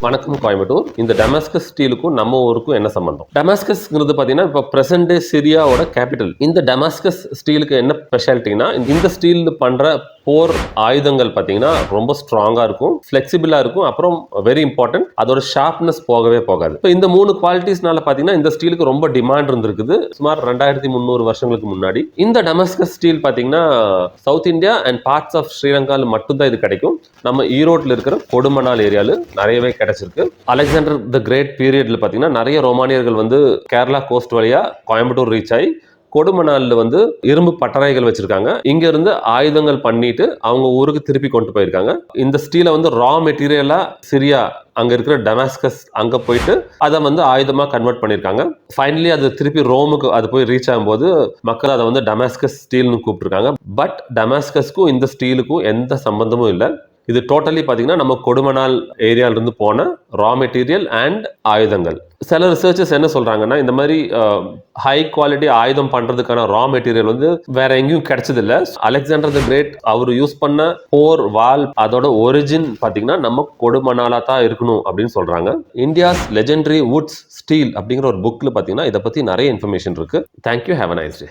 வணக்கம் கோயம்புத்தூர். இந்த டமாஸ்கஸ் ஸ்டீலுக்கும் நம்ம ஊருக்கும் என்ன சம்பந்தம்? டமாஸ்கஸ்ங்கிறது பார்த்தீங்கன்னா இப்போ பிரசன்ட் டே சிரியாவோட கேபிட்டல். இந்த டமாஸ்கஸ் ஸ்டீலுக்கு என்ன ஸ்பெஷாலிட்டினா, இந்த ஸ்டீல் பண்ற போர் ஆயுதங்கள் பார்த்தீங்கன்னா ரொம்ப ஸ்ட்ராங்கா இருக்கும், ஃபிளெக்சிபிளா இருக்கும், அப்புறம் வெரி இம்பார்ட்டன்ட் அதோட ஷார்ப்னஸ் போகவே போகாது. இப்போ இந்த மூணு குவாலிட்டிஸ்னால பார்த்தீங்கன்னா இந்த ஸ்டீலுக்கு ரொம்ப டிமாண்ட் இருந்திருக்குது சுமார் 2300 வருஷங்களுக்கு முன்னாடி. இந்த டமாஸ்கஸ் ஸ்டீல் பார்த்தீங்கன்னா south India and parts of ஸ்ரீலங்காவில் மட்டும்தான் இது கிடைக்கும். நம்ம ஈரோட்டில் இருக்கிற கொடுமணால் ஏரியாவில் நிறையவே கிடைச்சிருக்கு. அலெக்சாண்டர் த கிரேட் பீரியட்ல பார்த்தீங்கன்னா நிறைய ரோமானியர்கள் வந்து கேரளா கோஸ்ட் வழியா கோயம்புத்தூர் ரீச் ஆகி கொடுமணாலில் வந்து இரும்பு பட்டறைகள் வச்சிருக்காங்க. இங்க இருந்து ஆயுதங்கள் பண்ணிட்டு அவங்க ஊருக்கு திருப்பி கொண்டு போயிருக்காங்க. இந்த ஸ்டீலை வந்து ரா மெட்டீரியலா சிரியா அங்க இருக்கிற டமாஸ்கஸ் அங்க போயிட்டு அதை வந்து ஆயுதமா கன்வெர்ட் பண்ணிருக்காங்க. ஃபைனலி அது திருப்பி ரோமுக்கு அது போய் ரீச் ஆகும்போது மக்கள் அதை வந்து டமாஸ்கஸ் ஸ்டீல்னு கூப்பிட்டுருக்காங்க. பட் டமாஸ்கஸ்க்கும் இந்த ஸ்டீலுக்கும் எந்த சம்பந்தமும் இல்லை. இது டோட்டலி பார்த்தீங்கன்னா நம்ம கொடுமணால் ஏரியாவிலிருந்து போன ரா மெட்டீரியல் அண்ட் ஆயுதங்கள். சில ரிசர்ச்சர்ஸ் என்ன சொல்றாங்கன்னா, இந்த மாதிரி ஹை குவாலிட்டி ஆயுதம் பண்றதுக்கான ரா மெட்டீரியல் வந்து வேற எங்கேயும் கிடைச்சதில்ல. அலெக்சாண்டர் த கிரேட் அவர் யூஸ் பண்ண போர் வால் அதோட ஒரிஜின் பார்த்தீங்கன்னா நம்ம கொடுமணாலா தான் இருக்கணும் அப்படின்னு சொல்றாங்க. இந்தியாஸ் லெஜெண்டரி வுட்ஸ் ஸ்டீல் அப்படிங்கிற ஒரு புக்ல பார்த்தீங்கன்னா இதை பத்தி நிறைய இன்ஃபர்மேஷன் இருக்கு. Thank you, have a nice day.